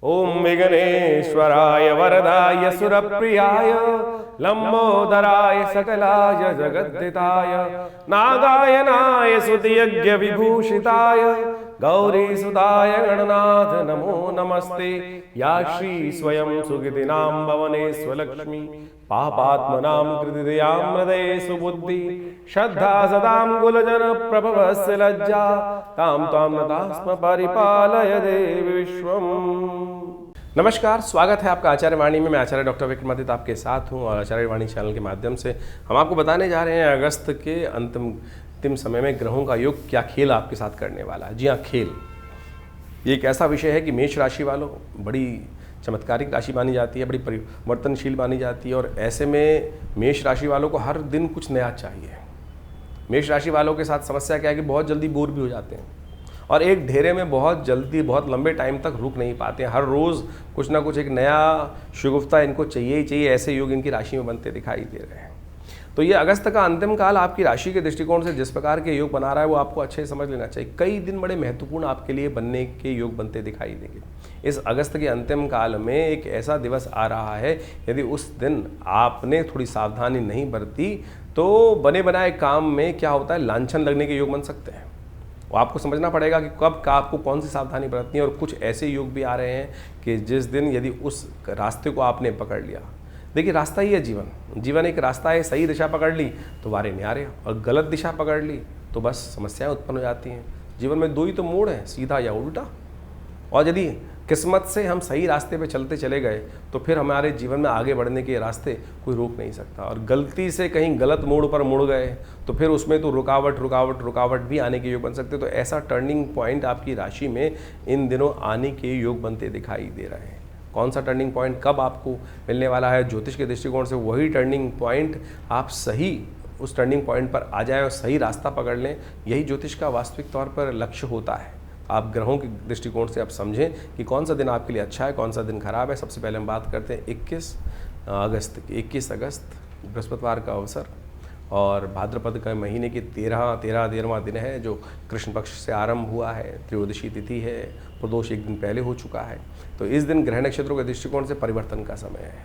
ओम विघ्नेश्वराय वरदाय सुरप्रियाय लंबोदराय सकलाय जगद्दिताय नागायनाय स्तुतियज्ञ विभूषिताय गौरीसुताय गणनाथ नमो नमस्ते। या श्री स्वयं सुगतिनां भवने स्वलक्ष्मी पापात्मनां कृतिदयां हृदये सुबुद्धि श्रद्धा सदां कुलजन प्रभवस्य लज्जा तां त्वां नतास्म परिपालय देवी विश्वम्। नमस्कार, स्वागत है आपका आचार्य वाणी में। मैं आचार्य डॉक्टर विक्रमादित्य आपके साथ हूं और आचार्य वाणी चैनल के माध्यम से हम आपको बताने जा रहे हैं अगस्त के अंतिम समय में ग्रहों का योग क्या खेल आपके साथ करने वाला है। जी हाँ, खेल ये एक ऐसा विषय है कि मेष राशि वालों बड़ी चमत्कारिक राशि मानी जाती है, बड़ी परिवर्तनशील मानी जाती है और ऐसे में मेष राशि वालों को हर दिन कुछ नया चाहिए। मेष राशि वालों के साथ समस्या क्या है कि बहुत जल्दी बोर भी हो जाते हैं और एक ढेरे में बहुत जल्दी बहुत लंबे टाइम तक रुक नहीं पाते हैं। हर रोज़ कुछ ना कुछ एक नया शगुफ्ता इनको चाहिए ही चाहिए। ऐसे योग इनकी राशि में बनते दिखाई दे रहे हैं। तो ये अगस्त का अंतिम काल आपकी राशि के दृष्टिकोण से जिस प्रकार के योग बना रहा है वो आपको अच्छे समझ लेना चाहिए। कई दिन बड़े महत्वपूर्ण आपके लिए बनने के योग बनते दिखाई देंगे। इस अगस्त के अंतिम काल में एक ऐसा दिवस आ रहा है, यदि उस दिन आपने थोड़ी सावधानी नहीं बरती तो बने बनाए काम में क्या होता है, लांछन लगने के योग बन सकते हैं। वो आपको समझना पड़ेगा कि कब का आपको कौन सी सावधानी बरतनी है। और कुछ ऐसे योग भी आ रहे हैं कि जिस दिन यदि उस रास्ते को आपने पकड़ लिया, देखिए रास्ता ही है जीवन एक रास्ता है। सही दिशा पकड़ ली तो वारे न्यारे और गलत दिशा पकड़ ली तो बस समस्याएं उत्पन्न हो जाती हैं। जीवन में दो ही तो मोड़ हैं, सीधा या उल्टा। और यदि किस्मत से हम सही रास्ते पे चलते चले गए तो फिर हमारे जीवन में आगे बढ़ने के रास्ते कोई रोक नहीं सकता। और गलती से कहीं गलत मोड़ पर मुड़ गए तो फिर उसमें तो रुकावट भी आने के योग बन सकते। तो ऐसा टर्निंग पॉइंट आपकी राशि में इन दिनों आने के योग बनते दिखाई दे रहे हैं। कौन सा टर्निंग पॉइंट कब आपको मिलने वाला है, ज्योतिष के दृष्टिकोण से वही टर्निंग पॉइंट आप सही उस टर्निंग पॉइंट पर आ जाए और सही रास्ता पकड़ लें, यही ज्योतिष का वास्तविक तौर पर लक्ष्य होता है। आप ग्रहों के दृष्टिकोण से आप समझें कि कौन सा दिन आपके लिए अच्छा है, कौन सा दिन खराब है। सबसे पहले हम बात करते हैं 21 अगस्त बृहस्पतिवार का अवसर और भाद्रपद के महीने की 13वां दिन है जो कृष्ण पक्ष से आरंभ हुआ है। त्रयोदशी तिथि है, प्रदोष एक दिन पहले हो चुका है। तो इस दिन ग्रह नक्षत्रों के दृष्टिकोण से परिवर्तन का समय है।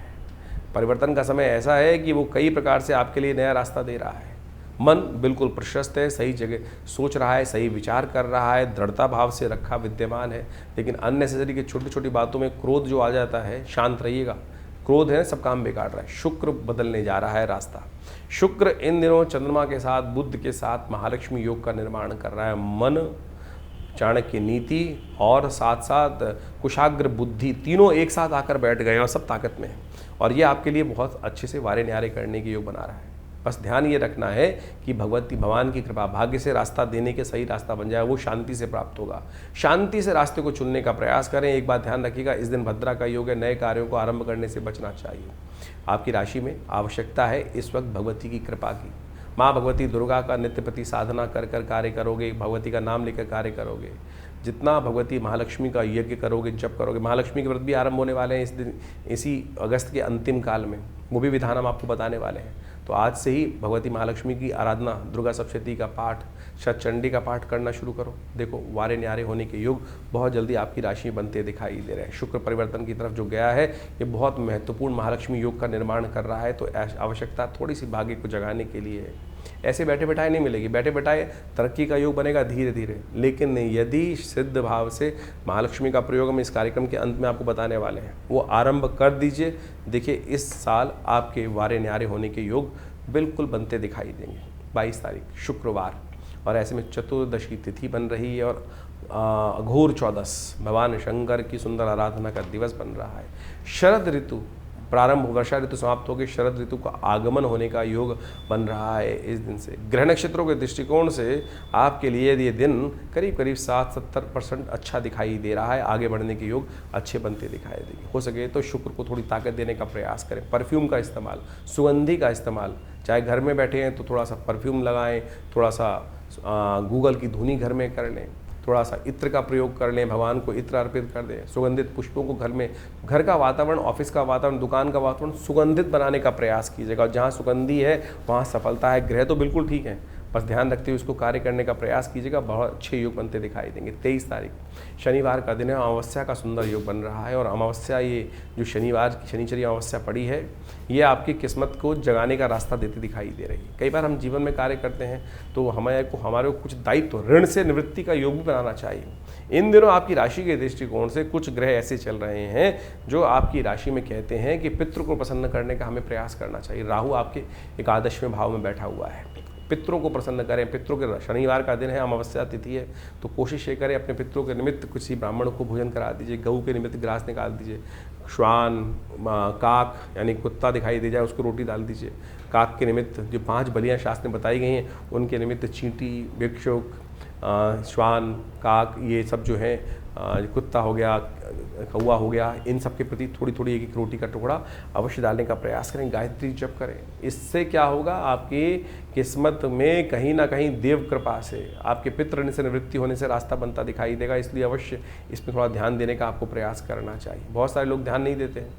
परिवर्तन का समय ऐसा है कि वो कई प्रकार से आपके लिए नया रास्ता दे रहा है। मन बिल्कुल प्रशस्त है, सही जगह सोच रहा है, सही विचार कर रहा है, दृढ़ता भाव से रखा विद्यमान है। लेकिन अननेसेसरी की छोटी छोटी बातों में क्रोध जो आ जाता है, शांत रहिएगा। क्रोध है, सब काम बिगाड़ रहा है। शुक्र बदलने जा रहा है रास्ता। शुक्र इन दिनों चंद्रमा के साथ, बुध के साथ महालक्ष्मी योग का निर्माण कर रहा है। मन, चाणक्य नीति और साथ साथ कुशाग्र बुद्धि तीनों एक साथ आकर बैठ गए और सब ताकत में है। और ये आपके लिए बहुत अच्छे से वारे न्यारे करने की योग बना रहा है। बस ध्यान ये रखना है कि भगवान की कृपा, भाग्य से रास्ता देने के सही रास्ता बन जाए, वो शांति से प्राप्त होगा। शांति से रास्ते को चुनने का प्रयास करें। एक बात ध्यान रखिएगा, इस दिन भद्रा का योग है, नए कार्यों को आरंभ करने से बचना चाहिए। आपकी राशि में आवश्यकता है इस वक्त भगवती की कृपा की। माँ भगवती दुर्गा का नित्य प्रति साधना कर कार्य करोगे, भगवती का नाम लेकर कार्य करोगे, जितना भगवती महालक्ष्मी का यज्ञ करोगे, जप करोगे। महालक्ष्मी के व्रत भी आरंभ होने वाले हैं इस दिन, इसी अगस्त के अंतिम काल में। वो भी विधान हम आपको बताने वाले हैं। तो आज से ही भगवती महालक्ष्मी की आराधना, दुर्गा सप्तशती का पाठ, शतचंडी का पाठ करना शुरू करो। देखो वारे न्यारे होने के योग बहुत जल्दी आपकी राशि में बनते दिखाई दे रहे हैं। शुक्र परिवर्तन की तरफ जो गया है, ये बहुत महत्वपूर्ण महालक्ष्मी योग का निर्माण कर रहा है। तो आवश्यकता थोड़ी सी भाग्य को जगाने के लिए है। ऐसे बैठे बैठाए नहीं मिलेगी। बैठे बैठाए तरक्की का योग बनेगा धीरे धीरे। लेकिन यदि सिद्ध भाव से महालक्ष्मी का प्रयोग हम इस कार्यक्रम के अंत में आपको बताने वाले हैं, वो आरंभ कर दीजिए। देखिए इस साल आपके वारे न्यारे होने के योग बिल्कुल बनते दिखाई देंगे। 22 तारीख शुक्रवार और ऐसे में चतुर्दशी तिथि बन रही है और अघोर चौदस भगवान शंकर की सुंदर आराधना का दिवस बन रहा है। शरद ऋतु प्रारंभ, वर्षा ऋतु समाप्त होकर शरद ऋतु का आगमन होने का योग बन रहा है इस दिन से। ग्रह नक्षत्रों के दृष्टिकोण से आपके लिए ये दिन करीब 60-70% अच्छा दिखाई दे रहा है। आगे बढ़ने के योग अच्छे बनते दिखाई देंगे। हो सके तो शुक्र को थोड़ी ताकत देने का प्रयास करें। परफ्यूम का इस्तेमाल, सुगंधी का इस्तेमाल, चाहे घर में बैठे हैं तो थोड़ा सा परफ्यूम लगाएं, थोड़ा सा गूगल की धुनी घर में कर लें, थोड़ा सा इत्र का प्रयोग कर लें, भगवान को इत्र अर्पित कर दें। सुगंधित पुष्पों को घर का वातावरण, ऑफिस का वातावरण, दुकान का वातावरण सुगंधित बनाने का प्रयास कीजिएगा। और जहाँ सुगंधी है वहाँ सफलता है। ग्रह तो बिल्कुल ठीक है, बस ध्यान रखते हुए उसको कार्य करने का प्रयास कीजिएगा, बहुत अच्छे योग बनते दिखाई देंगे। 23 तारीख शनिवार का दिन है, अमावस्या का सुंदर योग बन रहा है और अमावस्या, ये जो शनिवार की शनिचरी अमावस्या पड़ी है, ये आपकी किस्मत को जगाने का रास्ता देती दिखाई दे रही है। कई बार हम जीवन में कार्य करते हैं तो हमारे को कुछ दायित्व, ऋण से निवृत्ति का योग भी बनाना चाहिए। इन दिनों आपकी राशि के दृष्टिकोण से कुछ ग्रह ऐसे चल रहे हैं जो आपकी राशि में कहते हैं कि पितृ को प्रसन्न करने का हमें प्रयास करना चाहिए। राहु आपके एकादशवें भाव में बैठा हुआ है, पितरों को प्रसन्न करें। पितरों के शनिवार का दिन है, अमावस्या तिथि है, तो कोशिश ये करें अपने पितरों के निमित्त किसी ब्राह्मण को भोजन करा दीजिए, गऊ के निमित्त ग्रास निकाल दीजिए, श्वान, काक यानी कुत्ता दिखाई दे जाए उसको रोटी डाल दीजिए। काक के निमित्त जो 5 बलियाँ शास्त्र में बताई गई हैं उनके निमित्त चींटी, भिक्षुक, श्वान, काक, ये सब जो है, कुत्ता हो गया, कौवा हो गया, इन सब के प्रति थोड़ी थोड़ी एक रोटी का टुकड़ा अवश्य डालने का प्रयास करें। गायत्री जप करें। इससे क्या होगा, आपकी किस्मत में कहीं ना कहीं देव कृपा से आपके पितृ ऋण से निवृत्ति होने से रास्ता बनता दिखाई देगा। इसलिए अवश्य इसमें थोड़ा ध्यान देने का आपको प्रयास करना चाहिए। बहुत सारे लोग ध्यान नहीं देते हैं,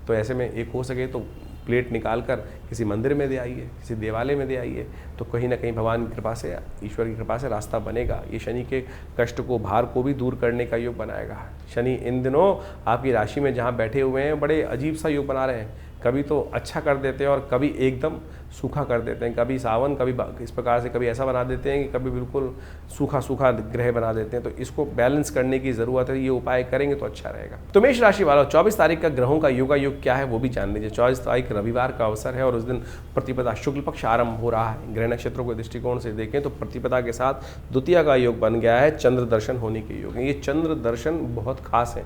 तो ऐसे में एक हो सके तो प्लेट निकाल कर किसी मंदिर में दे आइए, किसी देवालय में दे आइए, तो कहीं ना कहीं भगवान की कृपा से, ईश्वर की कृपा से रास्ता बनेगा। ये शनि के कष्ट को, भार को भी दूर करने का योग बनाएगा। शनि इन दिनों आपकी राशि में जहाँ बैठे हुए हैं बड़े अजीब सा योग बना रहे हैं, कभी तो अच्छा कर देते हैं और कभी एकदम सूखा कर देते हैं, कभी सावन, कभी इस प्रकार से, कभी ऐसा बना देते हैं कि कभी बिल्कुल सूखा सूखा ग्रह बना देते हैं। तो इसको बैलेंस करने की ज़रूरत है, ये उपाय करेंगे तो अच्छा रहेगा। तो मेष राशि वालों, 24 तारीख का ग्रहों का योगा योग क्या है वो भी जान लीजिए। 24 तारीख रविवार का अवसर है और उस दिन प्रतिपदा शुक्ल पक्ष आरंभ हो रहा है। ग्रह नक्षत्रों के दृष्टिकोण से देखें तो प्रतिपदा के साथ द्वितीया का योग बन गया है, चंद्र दर्शन होने के योग है। ये चंद्र दर्शन बहुत खास है।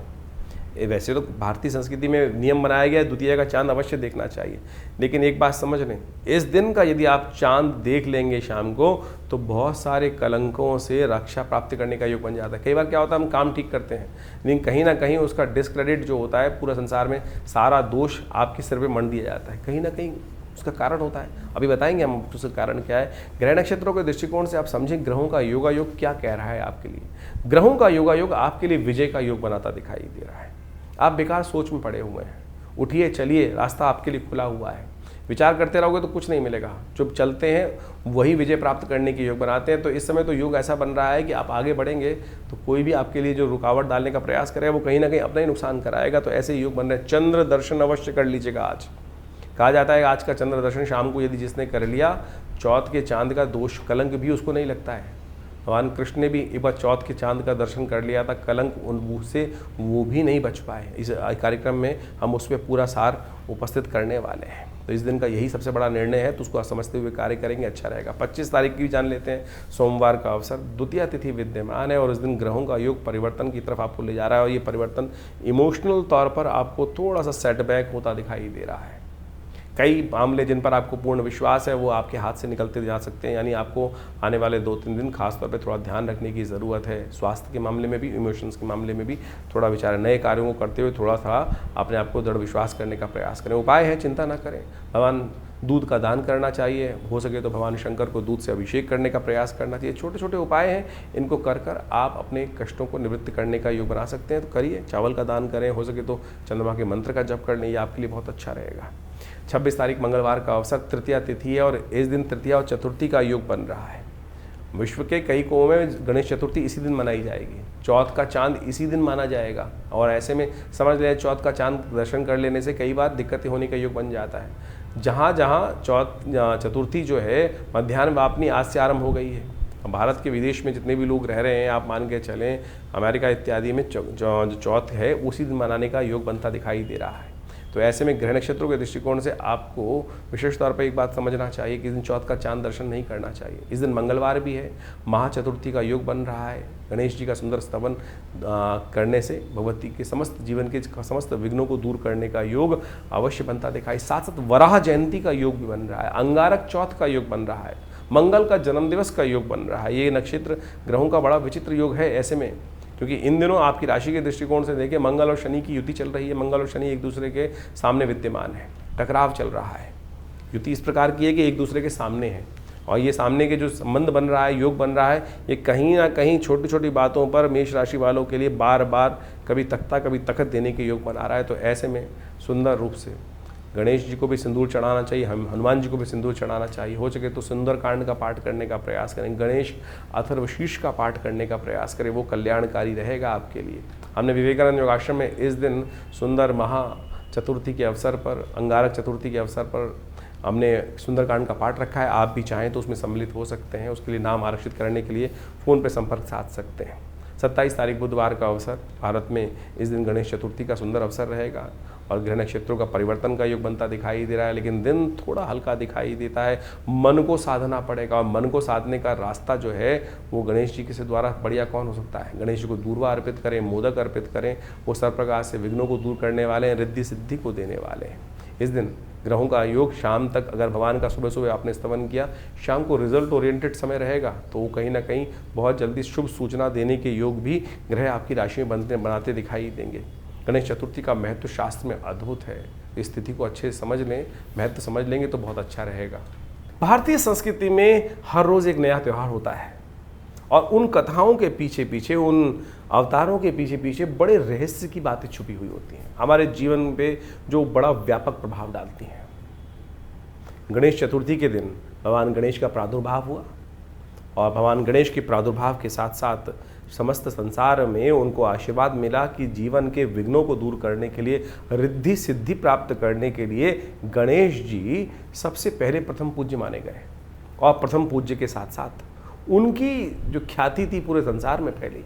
वैसे तो भारतीय संस्कृति में नियम बनाया गया है द्वितीया का चांद अवश्य देखना चाहिए, लेकिन एक बात समझ लें, इस दिन का यदि आप चांद देख लेंगे शाम को तो बहुत सारे कलंकों से रक्षा प्राप्त करने का योग बन जाता है। कई बार क्या होता है, हम काम ठीक करते हैं लेकिन कहीं ना कहीं उसका डिस्क्रेडिट जो होता है, पूरा संसार में सारा दोष आपके सिर पे मंड दिया जाता है। कहीं ना कहीं उसका कारण होता है, अभी बताएंगे हम उसका कारण क्या है। ग्रह नक्षत्रों के दृष्टिकोण से आप समझें ग्रहों का योगा योग क्या कह रहा है आपके लिए। ग्रहों का योगा योग आपके लिए विजय का योग बनाता दिखाई दे रहा है। आप बेकार सोच में पड़े हुए हैं, उठिए चलिए, रास्ता आपके लिए खुला हुआ है। विचार करते रहोगे तो कुछ नहीं मिलेगा, चुप चलते हैं वही विजय प्राप्त करने के योग बनाते हैं। तो इस समय तो योग ऐसा बन रहा है कि आप आगे बढ़ेंगे तो कोई भी आपके लिए जो रुकावट डालने का प्रयास करेगा वो कहीं ना कहीं अपना ही नुकसान कराएगा। तो ऐसे योग बन रहे हैं। चंद्र दर्शन अवश्य कर लीजिएगा। आज कहा जाता है आज का चंद्र दर्शन शाम को यदि जिसने कर लिया, चौथ के चांद का दोष कलंक भी उसको नहीं लगता है। भगवान कृष्ण ने भी एक बार चौथ के चांद का दर्शन कर लिया था, कलंक उनसे वो भी नहीं बच पाए। इस कार्यक्रम में हम उस पर पूरा सार उपस्थित करने वाले हैं। तो इस दिन का यही सबसे बड़ा निर्णय है, तो उसको समझते हुए कार्य करेंगे, अच्छा रहेगा। 25 तारीख की भी जान लेते हैं। सोमवार का अवसर, द्वितीया तिथि विद्यमान है और उस दिन ग्रहों का योग परिवर्तन की तरफ आपको ले जा रहा है और ये परिवर्तन इमोशनल तौर पर आपको थोड़ा सा सेटबैक होता दिखाई दे रहा है। कई मामले जिन पर आपको पूर्ण विश्वास है वो आपके हाथ से निकलते जा सकते हैं, यानी आपको आने वाले 2-3 दिन खास तौर पे थोड़ा ध्यान रखने की ज़रूरत है। स्वास्थ्य के मामले में भी, इमोशंस के मामले में भी थोड़ा विचार, नए कार्यों को करते हुए थोड़ा सा अपने आप को दृढ़ विश्वास करने का प्रयास करें। उपाय है, चिंता ना करें, भगवान दूध का दान करना चाहिए, हो सके तो भगवान शंकर को दूध से अभिषेक करने का प्रयास करना चाहिए। छोटे छोटे उपाय हैं, इनको कर कर आप अपने कष्टों को निवृत्त करने का योग बना सकते हैं। तो करिए, चावल का दान करें, हो सके तो चंद्रमा के मंत्र का जप कर लें, ये आपके लिए बहुत अच्छा रहेगा। 26 तारीख मंगलवार का अवसर, तृतीया तिथि है और इस दिन तृतीया और चतुर्थी का योग बन रहा है। विश्व के कई कोणों में गणेश चतुर्थी इसी दिन मनाई जाएगी, चौथ का चांद इसी दिन माना जाएगा और ऐसे में समझ लें चौथ का चांद दर्शन कर लेने से कई बार दिक्कतें होने का योग बन जाता है। जहाँ जहाँ चतुर्थी जो है मध्याह्न वापनी आज से आरंभ हो गई है। भारत के विदेश में जितने भी लोग रह रहे हैं, आप मान के चलें अमेरिका इत्यादि में जो चौथ है उसी दिन मनाने का योग बनता दिखाई दे रहा है। तो ऐसे में ग्रह नक्षत्रों के दृष्टिकोण से आपको विशेष तौर पर एक बात समझना चाहिए कि इस दिन चौथ का चांद दर्शन नहीं करना चाहिए। इस दिन मंगलवार भी है, महाचतुर्थी का योग बन रहा है। गणेश जी का सुंदर स्तवन करने से भगवती के समस्त जीवन के समस्त विघ्नों को दूर करने का योग अवश्य बनता दिखाई। साथ साथ वराह जयंती का योग भी बन रहा है, अंगारक चौथ का योग बन रहा है, मंगल का जन्मदिवस का योग बन रहा है। ये नक्षत्र ग्रहों का बड़ा विचित्र योग है ऐसे में, क्योंकि इन दिनों आपकी राशि के दृष्टिकोण से देखिए मंगल और शनि की युति चल रही है। मंगल और शनि एक दूसरे के सामने विद्यमान है, टकराव चल रहा है। युति इस प्रकार की है कि एक दूसरे के सामने है और ये सामने के जो संबंध बन रहा है, योग बन रहा है, ये कहीं ना कहीं छोटी छोटी बातों पर मेष राशि वालों के लिए बार बार कभी तख्ता कभी तखत देने के योग बना रहा है। तो ऐसे में सुंदर रूप से गणेश जी को भी सिंदूर चढ़ाना चाहिए, हनुमान जी को भी सिंदूर चढ़ाना चाहिए। हो सके तो सुंदरकांड का पाठ करने का प्रयास करें, गणेश अथर्वशीर्ष का पाठ करने का प्रयास करें, वो कल्याणकारी रहेगा आपके लिए। हमने विवेकानंद योगाश्रम में इस दिन सुंदर महा चतुर्थी के अवसर पर, अंगारक चतुर्थी के अवसर पर हमने सुंदरकांड का पाठ रखा है। आप भी चाहें तो उसमें सम्मिलित हो सकते हैं। उसके लिए नाम आरक्षित करने के लिए फ़ोन पर संपर्क साध सकते हैं। 27 तारीख बुधवार का अवसर, भारत में इस दिन गणेश चतुर्थी का सुंदर अवसर रहेगा और ग्रह नक्षत्रों का परिवर्तन का योग बनता दिखाई दे रहा है, लेकिन दिन थोड़ा हल्का दिखाई देता है। मन को साधना पड़ेगा और मन को साधने का रास्ता जो है वो गणेश जी के से द्वारा बढ़िया कौन हो सकता है। गणेश जी को दूर्वा अर्पित करें, मोदक अर्पित करें, वो सर्वप्रकार से विघ्नों को दूर करने वाले हैं, रिद्धि सिद्धि को देने वाले हैं। इस दिन ग्रहों का योग शाम तक, अगर भगवान का सुबह सुबह आपने स्तवन किया, शाम को रिजल्ट ओरिएंटेड समय रहेगा, तो वो कहीं ना कहीं बहुत जल्दी शुभ सूचना देने के योग भी ग्रह आपकी राशि में बनाते दिखाई देंगे। गणेश चतुर्थी का महत्व शास्त्र में अद्भुत है। इस तिथि को अच्छे से समझ लें, महत्व समझ लेंगे तो बहुत अच्छा रहेगा। भारतीय संस्कृति में हर रोज़ एक नया त्यौहार होता है और उन कथाओं के पीछे पीछे, उन अवतारों के पीछे पीछे बड़े रहस्य की बातें छुपी हुई होती हैं, हमारे जीवन पे जो बड़ा व्यापक प्रभाव डालती हैं। गणेश चतुर्थी के दिन भगवान गणेश का प्रादुर्भाव हुआ और भगवान गणेश के प्रादुर्भाव के साथ साथ समस्त संसार में उनको आशीर्वाद मिला कि जीवन के विघ्नों को दूर करने के लिए, रिद्धि सिद्धि प्राप्त करने के लिए गणेश जी सबसे पहले प्रथम पूज्य माने गए और प्रथम पूज्य के साथ साथ उनकी जो ख्याति थी पूरे संसार में फैली।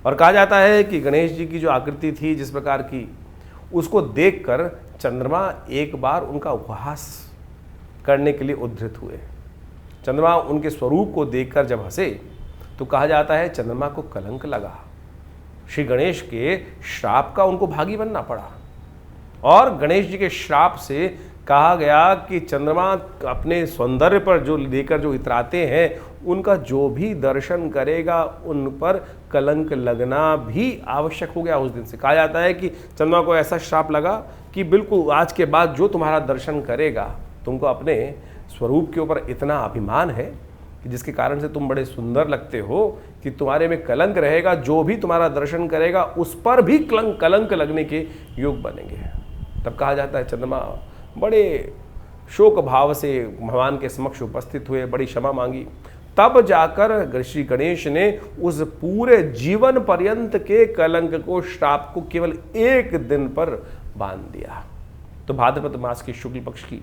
और कहा जाता है कि गणेश जी की जो आकृति थी जिस प्रकार की, उसको देखकर चंद्रमा एक बार उनका उपहास करने के लिए उद्धृत हुए। चंद्रमा उनके स्वरूप को देखकर जब हंसे तो कहा जाता है चंद्रमा को कलंक लगा। श्री गणेश के श्राप का उनको भागी बनना पड़ा और गणेश जी के श्राप से कहा गया कि चंद्रमा अपने सौंदर्य पर जो लेकर जो इतराते हैं, उनका जो भी दर्शन करेगा उन पर कलंक लगना भी आवश्यक हो गया। उस दिन से कहा जाता है कि चंद्रमा को ऐसा श्राप लगा कि बिल्कुल आज के बाद जो तुम्हारा दर्शन करेगा, तुमको अपने स्वरूप के ऊपर इतना अभिमान है कि जिसके कारण से तुम बड़े सुंदर लगते हो कि तुम्हारे में कलंक रहेगा, जो भी तुम्हारा दर्शन करेगा उस पर भी कलंक लगने के योग बनेंगे। तब कहा जाता है चंद्रमा बड़े शोक भाव से भगवान के समक्ष उपस्थित हुए, बड़ी क्षमा मांगी। तब जाकर श्री गणेश ने उस पूरे जीवन पर्यंत के कलंक को, श्राप को केवल एक दिन पर बांध दिया। तो भाद्रपद मास की शुक्ल पक्ष की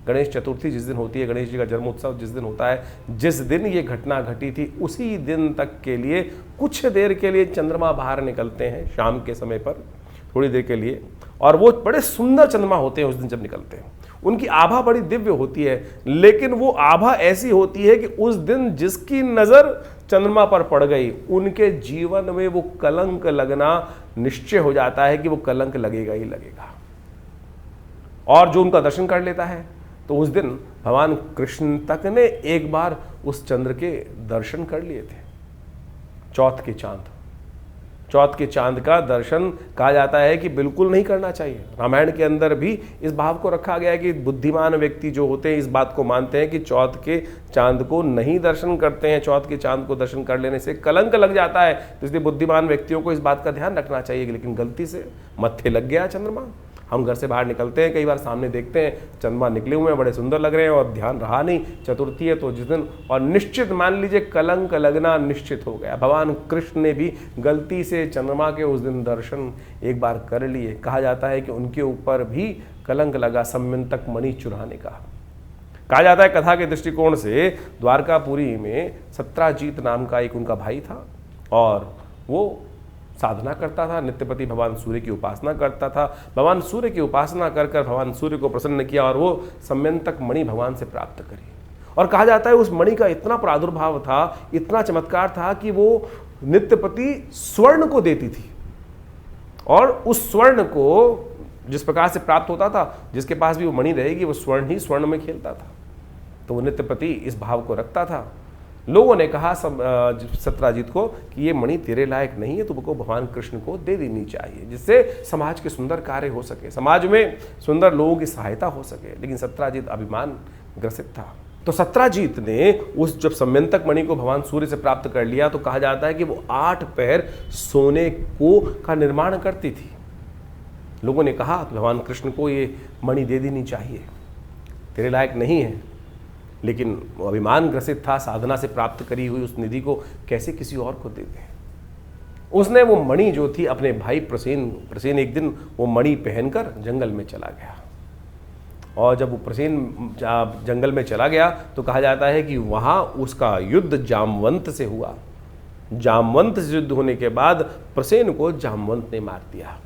गणेश चतुर्थी जिस दिन होती है, गणेश जी का जन्मोत्सव जिस दिन होता है, जिस दिन ये घटना घटी थी उसी दिन तक के लिए कुछ देर के लिए चंद्रमा बाहर निकलते हैं शाम के समय पर, थोड़ी देर के लिए, और वो बड़े सुंदर चंद्रमा होते हैं उस दिन जब निकलते हैं। उनकी आभा बड़ी दिव्य होती है, लेकिन वो आभा ऐसी होती है कि उस दिन जिसकी नज़र चंद्रमा पर पड़ गई, उनके जीवन में वो कलंक लगना निश्चय हो जाता है कि वो कलंक लगेगा ही लगेगा। और जो उनका दर्शन कर लेता है तो उस दिन भगवान कृष्ण तक ने एक बार उस चंद्र के दर्शन कर लिए थे। चौथ के चांद का दर्शन कहा जाता है कि बिल्कुल नहीं करना चाहिए। रामायण के अंदर भी इस भाव को रखा गया है कि बुद्धिमान व्यक्ति जो होते हैं इस बात को मानते हैं कि चौथ के चांद को नहीं दर्शन करते हैं, चौथ के चांद को दर्शन कर लेने से कलंक लग जाता है। तो इसलिए बुद्धिमान व्यक्तियों को इस बात का ध्यान रखना चाहिए। लेकिन गलती से मत्थे लग गया चंद्रमा। हम घर से बाहर निकलते हैं, कई बार सामने देखते हैं चंद्रमा निकले हुए हैं, बड़े सुंदर लग रहे हैं और ध्यान रहा नहीं, चतुर्थी है तो जिस दिन, और निश्चित मान लीजिए कलंक लगना निश्चित हो गया। भगवान कृष्ण ने भी गलती से चंद्रमा के उस दिन दर्शन एक बार कर लिए। कहा जाता है कि उनके ऊपर भी कलंक लगा सम्यंतक मणि चुराने का। कहा जाता है कथा के दृष्टिकोण से द्वारकापुरी में सत्राजीत नाम का एक उनका भाई था और वो साधना करता था, नित्यपति भगवान सूर्य की उपासना करता था। भगवान सूर्य की उपासना कर कर भगवान सूर्य को प्रसन्न किया और वो सम्यंतक मणि भगवान से प्राप्त करी। और कहा जाता है उस मणि का इतना प्रादुर्भाव था, इतना चमत्कार था कि वो नित्यपति स्वर्ण को देती थी और उस स्वर्ण को जिस प्रकार से प्राप्त होता था, जिसके पास भी वो मणि रहेगी वो स्वर्ण ही स्वर्ण में खेलता था। तो वो नित्यपति इस भाव को रखता था। लोगों ने कहा सत्राजीत को कि ये मणि तेरे लायक नहीं है, तुमको भगवान कृष्ण को दे देनी चाहिए, जिससे समाज के सुंदर कार्य हो सके, समाज में सुंदर लोगों की सहायता हो सके। लेकिन सत्राजीत अभिमान ग्रसित था। तो सत्राजीत ने उस जब सम्यंतक मणि को भगवान सूर्य से प्राप्त कर लिया तो कहा जाता है कि वो 8 पैर सोने का निर्माण करती थी। लोगों ने कहा कि भगवान कृष्ण को ये मणि दे देनी चाहिए, तेरे लायक नहीं है, लेकिन वो अभिमान ग्रसित था, साधना से प्राप्त करी हुई उस निधि को कैसे किसी और को दे दे। उसने वो मणि जो थी अपने भाई प्रसेन एक दिन वो मणि पहनकर जंगल में चला गया, और जब वो प्रसेन जंगल में चला गया तो कहा जाता है कि वहाँ उसका युद्ध जामवंत से हुआ। जामवंत से युद्ध होने के बाद प्रसेन को जामवंत ने मार दिया,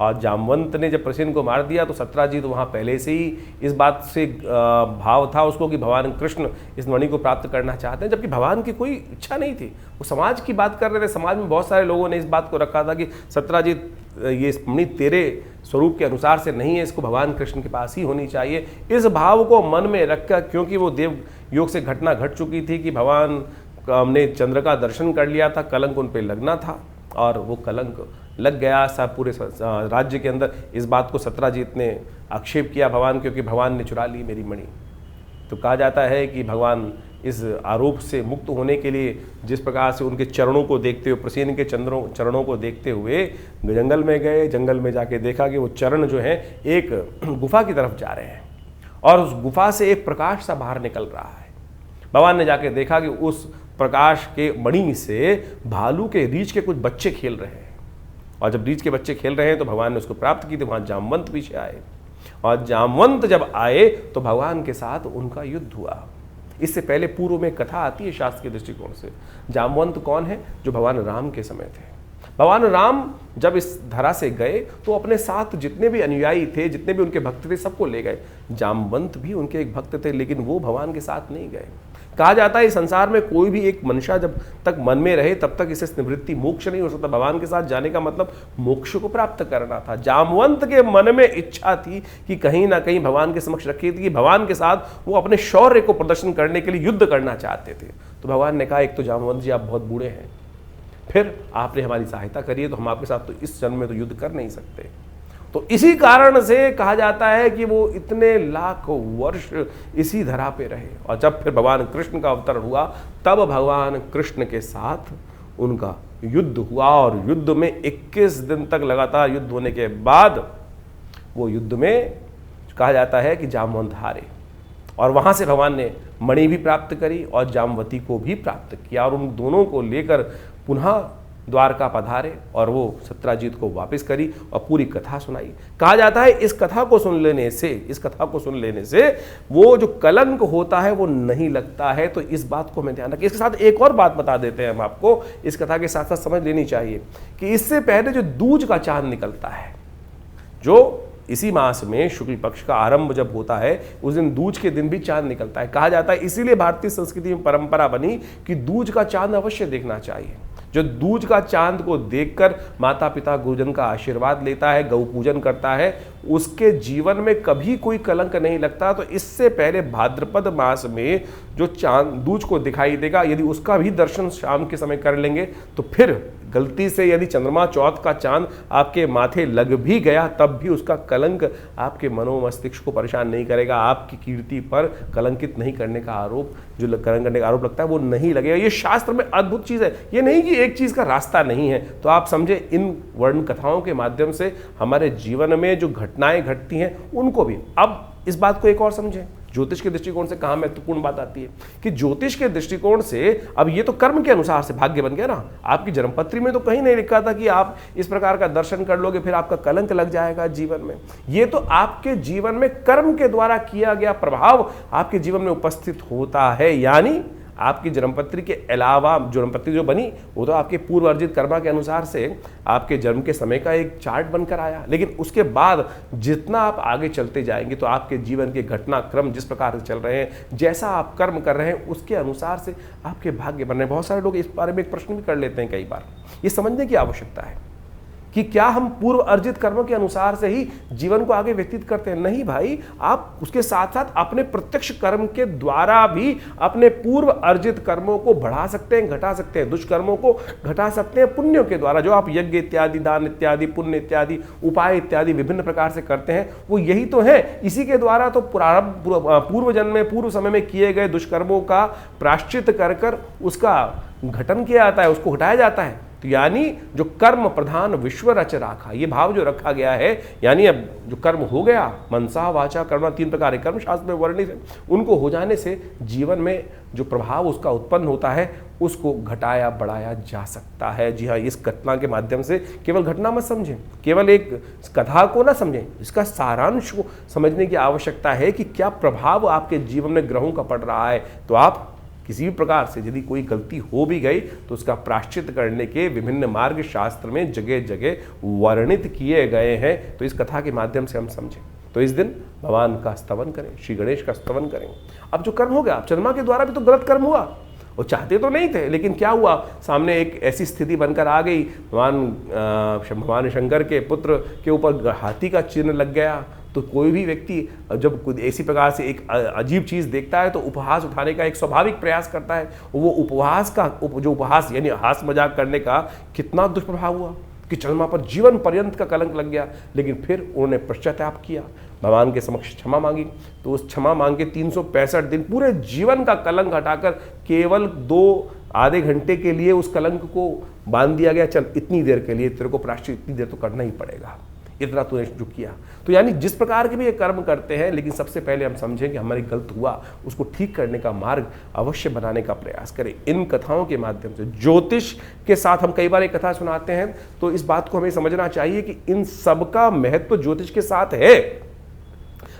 और जामवंत ने जब प्रसेन को मार दिया तो सत्राजीत वहाँ पहले से ही इस बात से भाव था उसको कि भगवान कृष्ण इस मणि को प्राप्त करना चाहते हैं, जबकि भगवान की कोई इच्छा नहीं थी। वो समाज की बात कर रहे थे, समाज में बहुत सारे लोगों ने इस बात को रखा था कि सत्राजीत ये मणि तेरे स्वरूप के अनुसार से नहीं है, इसको भगवान कृष्ण के पास ही होनी चाहिए। इस भाव को मन में रखकर, क्योंकि वो देव योग से घटना घट चुकी थी कि भगवान हमने चंद्र का दर्शन कर लिया था, कलंक उन पर लगना था, और वो कलंक लग गया सब पूरे राज्य के अंदर। इस बात को सत्राजीत ने आक्षेप किया भगवान, क्योंकि भगवान ने चुरा ली मेरी मणि। तो कहा जाता है कि भगवान इस आरोप से मुक्त होने के लिए जिस प्रकार से उनके चरणों को देखते हुए, प्रसेन के चरणों को देखते हुए जंगल में गए। जंगल में जाके देखा कि वो चरण जो हैं एक गुफा की तरफ जा रहे हैं, और उस गुफा से एक प्रकाश सा बाहर निकल रहा है। भगवान ने जाके देखा कि उस प्रकाश के मणि से भालू के रीछ के कुछ बच्चे खेल रहे हैं, और जब रीछ के बच्चे खेल रहे हैं तो भगवान ने उसको प्राप्त की। तो वहाँ जामवंत पीछे आए, और जामवंत जब आए तो भगवान के साथ उनका युद्ध हुआ। इससे पहले पूर्व में कथा आती है शास्त्र के दृष्टिकोण से। जामवंत कौन है? जो भगवान राम के समय थे। भगवान राम जब इस धरा से गए तो अपने साथ जितने भी अनुयायी थे, जितने भी उनके भक्त थे, सबको ले गए। जामवंत भी उनके एक भक्त थे, लेकिन वो भगवान के साथ नहीं गए। कहा जाता है इस संसार में कोई भी एक मनुष्य जब तक मन में रहे तब तक इसे निवृत्ति मोक्ष नहीं हो सकता। भगवान के साथ जाने का मतलब मोक्ष को प्राप्त करना था। जामवंत के मन में इच्छा थी कि कहीं ना कहीं भगवान के समक्ष रखी थी कि भगवान के साथ वो अपने शौर्य को प्रदर्शन करने के लिए युद्ध करना चाहते थे। तो भगवान ने कहा, एक तो जामवंत जी आप बहुत बूढ़े हैं, फिर आपने हमारी सहायता करी है, तो हम आपके साथ तो इस जन्म में तो युद्ध कर नहीं सकते। तो इसी कारण से कहा जाता है कि वो इतने लाख वर्ष इसी धरा पे रहे, और जब फिर भगवान कृष्ण का अवतरण हुआ तब भगवान कृष्ण के साथ उनका युद्ध हुआ, और युद्ध में 21 दिन तक लगातार युद्ध होने के बाद वो युद्ध में कहा जाता है कि जामवंत हारे, और वहाँ से भगवान ने मणि भी प्राप्त करी और जामवती को भी प्राप्त किया, और उन दोनों को लेकर पुनः द्वारका पधारे और वो सत्राजीत को वापस करी और पूरी कथा सुनाई। कहा जाता है इस कथा को सुन लेने से वो जो कलंक होता है वो नहीं लगता है। तो इस बात को मैं ध्यान रखिए। इसके साथ एक और बात बता देते हैं हम आपको, इस कथा के साथ साथ समझ लेनी चाहिए कि इससे पहले जो दूज का चांद निकलता है, जो इसी मास में शुक्ल पक्ष का आरंभ जब होता है उस दिन दूज के दिन भी चांद निकलता है। कहा जाता है इसीलिए भारतीय संस्कृति में परंपरा बनी कि दूज का चांद अवश्य देखना चाहिए। जो दूज का चांद को देखकर माता पिता गुरुजन का आशीर्वाद लेता है, गौ पूजन करता है, उसके जीवन में कभी कोई कलंक नहीं लगता। तो इससे पहले भाद्रपद मास में जो चांद दूज को दिखाई देगा, यदि उसका भी दर्शन शाम के समय कर लेंगे तो फिर गलती से यदि चंद्रमा चौथ का चांद आपके माथे लग भी गया तब भी उसका कलंक आपके मनोमस्तिष्क को परेशान नहीं करेगा। आपकी कीर्ति पर कलंकित नहीं करने का आरोप, जो कलंक करने का आरोप लगता है वो नहीं लगेगा। ये शास्त्र में अद्भुत चीज़ है, ये नहीं कि एक चीज़ का रास्ता नहीं है। तो आप समझे इन वर्ण कथाओं के माध्यम से हमारे जीवन में जो घटनाएं घटती हैं उनको भी। अब इस बात को एक और समझें, ज्योतिष के दृष्टिकोण से कहाँ महत्वपूर्ण बात आती है कि ज्योतिष के दृष्टिकोण से अब ये तो कर्म के अनुसार से भाग्य बन गया ना। आपकी जन्मपत्री में तो कहीं नहीं लिखा था कि आप इस प्रकार का दर्शन कर लोगे फिर आपका कलंक लग जाएगा जीवन में। ये तो आपके जीवन में कर्म के द्वारा किया गया प्रभाव आपके जीवन में उपस्थित होता है। यानी आपकी जन्मपत्री के अलावा जन्मपत्री जो बनी वो तो आपके पूर्व अर्जित कर्मा के अनुसार से आपके जन्म के समय का एक चार्ट बनकर आया, लेकिन उसके बाद जितना आप आगे चलते जाएंगे तो आपके जीवन के घटनाक्रम जिस प्रकार से चल रहे हैं, जैसा आप कर्म कर रहे हैं उसके अनुसार से आपके भाग्य बन रहे हैं। बहुत सारे लोग इस बारे में एक प्रश्न भी कर लेते हैं कई बार। ये समझने की आवश्यकता है कि क्या हम पूर्व अर्जित कर्मों के अनुसार से ही जीवन को आगे व्यतीत करते हैं? नहीं भाई, आप उसके साथ साथ अपने प्रत्यक्ष कर्म के द्वारा भी अपने पूर्व अर्जित कर्मों को बढ़ा सकते हैं, घटा सकते हैं। दुष्कर्मों को घटा सकते हैं पुण्यों के द्वारा। जो आप यज्ञ इत्यादि, दान इत्यादि, पुण्य इत्यादि, उपाय इत्यादि विभिन्न प्रकार से करते हैं वो यही तो है। इसी के द्वारा तो पूर्व जन्म में, पूर्व समय में किए गए दुष्कर्मों का प्रायश्चित कर उसका घटन किया जाता है, उसको हटाया जाता है। तो यानी जो कर्म प्रधान विश्व रच राखा, ये भाव जो रखा गया है, यानी अब जो कर्म हो गया, मनसा वाचा कर्म, 3 प्रकार के कर्म शास्त्र में वर्णित है, उनको हो जाने से जीवन में जो प्रभाव उसका उत्पन्न होता है उसको घटाया बढ़ाया जा सकता है। जी हाँ, इस घटना के माध्यम से केवल घटना मत समझें, केवल एक कथा को ना समझें, इसका सारांश को समझने की आवश्यकता है कि क्या प्रभाव आपके जीवन में ग्रहों का पड़ रहा है। तो आप किसी भी प्रकार से यदि कोई गलती हो भी गई तो उसका प्रायश्चित करने के विभिन्न मार्ग शास्त्र में जगह जगह वर्णित किए गए हैं। तो इस कथा के माध्यम से हम समझें। तो इस दिन भगवान का स्तवन करें, श्री गणेश का स्तवन करें। अब जो कर्म हो गया, अब चंद्रमा के द्वारा भी तो गलत कर्म हुआ, वो चाहते तो नहीं थे, लेकिन क्या हुआ, सामने एक ऐसी स्थिति बनकर आ गई, भगवान शंकर के पुत्र के ऊपर हाथी का चिन्ह लग गया। तो कोई भी व्यक्ति जब कुछ ऐसी प्रकार से एक अजीब चीज़ देखता है तो उपहास उठाने का एक स्वाभाविक प्रयास करता है। वो उपहास का जो उपहास यानी हास मजाक करने का कितना दुष्प्रभाव हुआ कि चंद्रमा पर जीवन पर्यंत का कलंक लग गया। लेकिन फिर उन्होंने पश्चाताप किया, भगवान के समक्ष क्षमा मांगी, तो उस क्षमा मांग के 365 दिन पूरे जीवन का कलंक हटाकर केवल 2 आधे घंटे के लिए उस कलंक को बांध दिया गया। चल इतनी देर के लिए तेरे को प्रायश्चित इतनी देर तो करना ही पड़ेगा, इतना तूने जो किया। तो यानी जिस प्रकार के भी ये कर्म करते हैं, लेकिन सबसे पहले हम समझें कि हमारी गलत हुआ, उसको ठीक करने का मार्ग अवश्य बनाने का प्रयास करें। इन कथाओं के माध्यम से ज्योतिष के साथ हम कई बार एक कथा सुनाते हैं, तो इस बात को हमें समझना चाहिए कि इन सब का महत्व ज्योतिष के साथ है।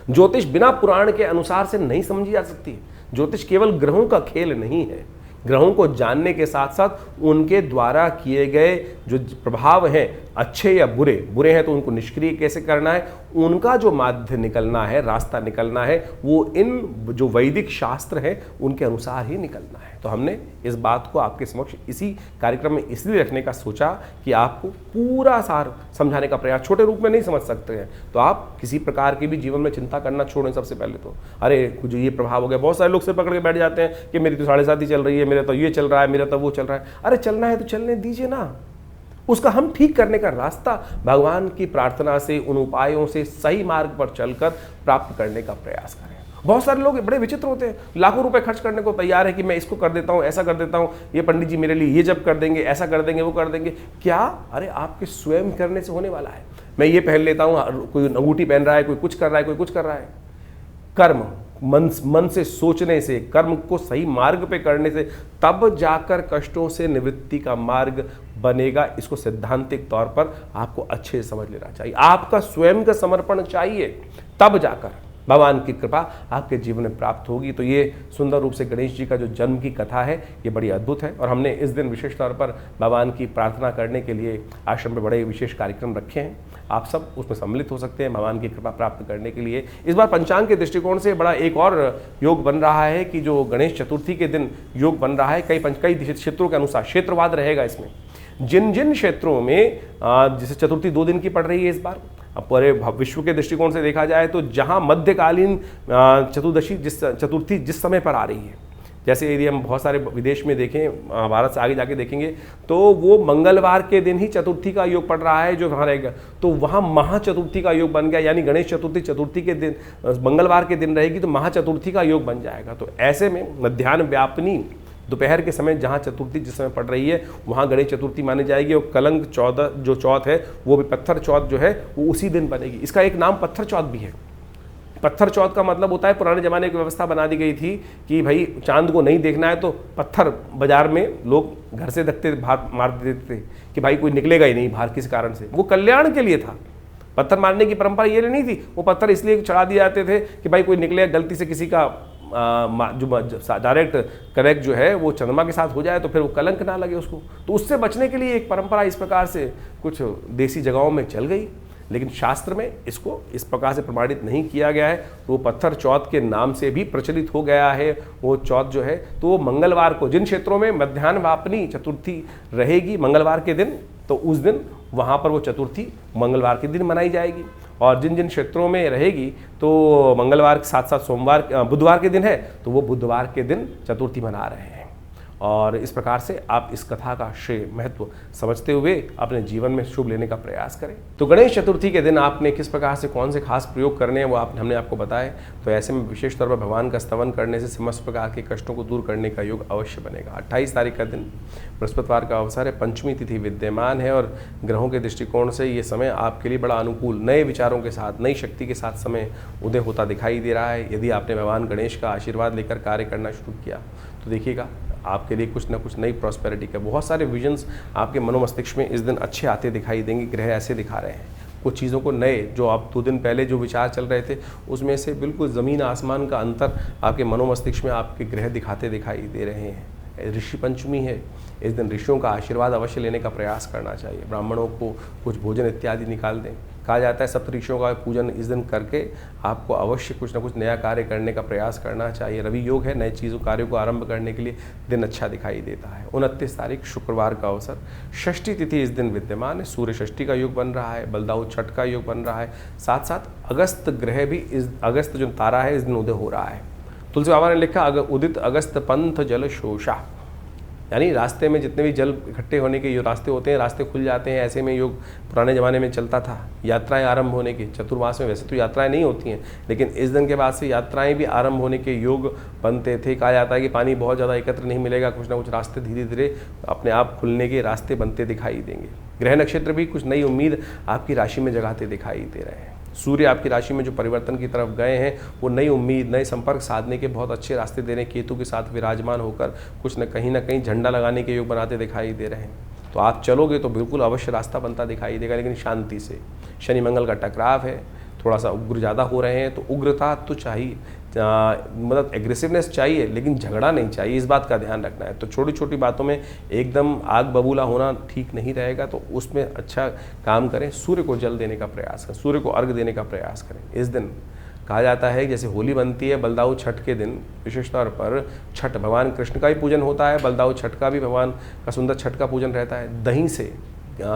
ज्योतिष बिना पुराण के अनुसार से नहीं समझी जा सकती। ज्योतिष केवल ग्रहों का खेल नहीं है। ग्रहों को जानने के साथ साथ उनके द्वारा किए गए जो प्रभाव हैं, अच्छे या बुरे, बुरे हैं तो उनको निष्क्रिय कैसे करना है, उनका जो माध्य निकलना है, रास्ता निकलना है, वो इन जो वैदिक शास्त्र हैं उनके अनुसार ही निकलना है। तो हमने इस बात को आपके समक्ष इसी कार्यक्रम में इसलिए रखने का सोचा कि आपको पूरा सार समझाने का प्रयास, छोटे रूप में नहीं समझ सकते हैं तो आप किसी प्रकार की भी जीवन में चिंता करना छोड़ें। सबसे पहले तो अरे कुछ ये प्रभाव हो गया, बहुत सारे लोग से पकड़ के बैठ जाते हैं कि मेरी तो 7.5 चल रही है, मेरा तो ये चल रहा है, मेरा तो वो चल रहा है। अरे चलना है तो चलने दीजिए ना, उसका हम ठीक करने का रास्ता भगवान की प्रार्थना से, उन उपायों से सही मार्ग पर चलकर प्राप्त करने का प्रयास करें। बहुत सारे लोग बड़े विचित्र होते हैं, लाखों रुपए खर्च करने को तैयार है कि मैं इसको कर देता हूँ, ऐसा कर देता हूँ, ये पंडित जी मेरे लिए ये जब कर देंगे, ऐसा कर देंगे, वो कर देंगे। क्या? अरे आपके स्वयं करने से होने वाला है। मैं ये पहन लेता हूँ, कोई अंगूठी पहन रहा है, कोई कुछ कर रहा है, कोई कुछ कर रहा है। कर्म मन से सोचने से, कर्म को सही मार्ग पे करने से तब जाकर कष्टों से निवृत्ति का मार्ग बनेगा। इसको सैद्धांतिक तौर पर आपको अच्छे से समझ लेना चाहिए। आपका स्वयं का समर्पण चाहिए, तब जाकर भगवान की कृपा आपके जीवन में प्राप्त होगी। तो ये सुंदर रूप से गणेश जी का जो जन्म की कथा है ये बड़ी अद्भुत है, और हमने इस दिन विशेष तौर पर भगवान की प्रार्थना करने के लिए आश्रम में बड़े विशेष कार्यक्रम रखे हैं। आप सब उसमें सम्मिलित हो सकते हैं भगवान की कृपा प्राप्त करने के लिए। इस बार पंचांग के दृष्टिकोण से बड़ा एक और योग बन रहा है कि जो गणेश चतुर्थी के दिन योग बन रहा है, कई क्षेत्रों के अनुसार क्षेत्रवाद रहेगा इसमें। जिन जिन क्षेत्रों में जैसे चतुर्थी 2 दिन की पड़ रही है इस बार, अब पूरे विश्व के दृष्टिकोण से देखा जाए तो जहां मध्यकालीन चतुर्थी जिस समय पर आ रही है, जैसे यदि हम बहुत सारे विदेश में देखें, भारत से आगे जाके देखेंगे तो वो मंगलवार के दिन ही चतुर्थी का योग पड़ रहा है जो वहाँ रहेगा, तो वहाँ महाचतुर्थी का योग बन गया। यानी गणेश चतुर्थी के दिन मंगलवार के दिन रहेगी तो महाचतुर्थी का योग बन जाएगा। तो ऐसे में मध्याह्न व्यापनी दोपहर के समय जहाँ चतुर्थी जिस समय पड़ रही है वहाँ गणेश चतुर्थी मानी जाएगी। और कलंक जो चौथ है वो भी पत्थर चौथ जो है वो उसी दिन बनेगी। इसका एक नाम पत्थर चौथ भी है। पत्थर चौथ का मतलब होता है, पुराने ज़माने की व्यवस्था बना दी गई थी कि भाई चांद को नहीं देखना है तो पत्थर बाजार में लोग घर से रखते बाहर मार देते थे कि भाई कोई निकलेगा ही नहीं बाहर किसी कारण से। वो कल्याण के लिए था। पत्थर मारने की परंपरा ये नहीं थी, वो पत्थर इसलिए चढ़ा दिए जाते थे कि भाई कोई निकले, गलती से किसी का जो डायरेक्ट कनेक्ट जो है वो चंद्रमा के साथ हो जाए तो फिर वो कलंक ना लगे उसको। तो उससे बचने के लिए एक परंपरा इस प्रकार से कुछ देसी जगहों में चल गई, लेकिन शास्त्र में इसको इस प्रकार से प्रमाणित नहीं किया गया है। तो वो पत्थर चौथ के नाम से भी प्रचलित हो गया है वो चौथ जो है। तो वो मंगलवार को, जिन क्षेत्रों में मध्याह्न वापनी चतुर्थी रहेगी मंगलवार के दिन, तो उस दिन वहाँ पर वो चतुर्थी मंगलवार के दिन मनाई जाएगी। और जिन जिन क्षेत्रों में रहेगी तो मंगलवार के साथ साथ बुधवार के दिन है तो वो बुधवार के दिन चतुर्थी मना रहे हैं। और इस प्रकार से आप इस कथा का श्रेय महत्व समझते हुए अपने जीवन में शुभ लेने का प्रयास करें। तो गणेश चतुर्थी के दिन आपने किस प्रकार से कौन से खास प्रयोग करने हैं वो हमने आपको बताए। तो ऐसे में विशेष तौर पर भगवान का स्तवन करने से समस्त प्रकार के कष्टों को दूर करने का योग अवश्य बनेगा। 28 तारीख का दिन बृहस्पतिवार का अवसर है, पंचमी तिथि विद्यमान है और ग्रहों के दृष्टिकोण से ये समय आपके लिए बड़ा अनुकूल, नए विचारों के साथ, नई शक्ति के साथ समय उदय होता दिखाई दे रहा है। यदि आपने भगवान गणेश का आशीर्वाद लेकर कार्य करना शुरू किया तो देखिएगा आपके लिए कुछ ना कुछ नई प्रॉस्पेरिटी के बहुत सारे विजन्स आपके मनोमस्तिष्क में इस दिन अच्छे आते दिखाई देंगे। ग्रह ऐसे दिखा रहे हैं कुछ चीज़ों को, नए जो आप 2 दिन पहले जो विचार चल रहे थे उसमें से बिल्कुल ज़मीन आसमान का अंतर आपके मनोमस्तिष्क में आपके ग्रह दिखाते दिखाई दे रहे हैं। ऋषि पंचमी है, इस दिन ऋषियों का आशीर्वाद अवश्य लेने का प्रयास करना चाहिए। ब्राह्मणों को कुछ भोजन इत्यादि निकाल दें। कहा जाता है सप्त ऋषियों का पूजन इस दिन करके आपको अवश्य कुछ ना कुछ नया कार्य करने का प्रयास करना चाहिए। रवि योग है, नए चीज़ों कार्यों को आरंभ करने के लिए दिन अच्छा दिखाई देता है। 29 तारीख शुक्रवार का अवसर, षष्ठी तिथि इस दिन विद्यमान है। सूर्य षष्ठी का योग बन रहा है, बलदाऊ छठ का योग बन रहा है, साथ साथ अगस्त ग्रह भी इस अगस्त जो तारा है इस दिन उदय हो रहा है। तुलसी बाबा ने लिखा उदित अगस्त पंथ जल शोषा, यानी रास्ते में जितने भी जल इकट्ठे होने के रास्ते होते हैं, रास्ते खुल जाते हैं। ऐसे में योग पुराने ज़माने में चलता था, यात्राएं आरंभ होने के, चतुर्मास में वैसे तो यात्राएं नहीं होती हैं, लेकिन इस दिन के बाद से यात्राएं भी आरंभ होने के योग बनते थे। कहा जाता है कि पानी बहुत ज़्यादा एकत्र नहीं मिलेगा, कुछ ना कुछ रास्ते धीरे धीरे अपने आप खुलने के रास्ते बनते दिखाई देंगे। ग्रह नक्षत्र भी कुछ नई उम्मीद आपकी राशि में जगाते दिखाई दे रहे हैं। सूर्य आपकी राशि में जो परिवर्तन की तरफ गए हैं वो नई उम्मीद, नए संपर्क साधने के बहुत अच्छे रास्ते दे रहे हैं। केतु के साथ विराजमान होकर कुछ न कहीं झंडा लगाने के योग बनाते दिखाई दे रहे हैं। तो आप चलोगे तो बिल्कुल अवश्य रास्ता बनता दिखाई देगा, लेकिन शांति से। शनि मंगल का टकराव है, थोड़ा सा उग्र ज़्यादा हो रहे हैं, तो उग्रता तो चाहिए, मतलब एग्रेसिवनेस चाहिए, लेकिन झगड़ा नहीं चाहिए, इस बात का ध्यान रखना है। तो छोटी छोटी बातों में एकदम आग बबूला होना ठीक नहीं रहेगा, तो उसमें अच्छा काम करें। सूर्य को जल देने का प्रयास करें, सूर्य को अर्घ देने का प्रयास करें। इस दिन कहा जाता है जैसे होली बनती है, बलदाऊ छठ के दिन विशेष तौर पर छठ भगवान कृष्ण का भी पूजन होता है, बलदाऊ छठ का भी भगवान का सुंदर छठ का पूजन रहता है।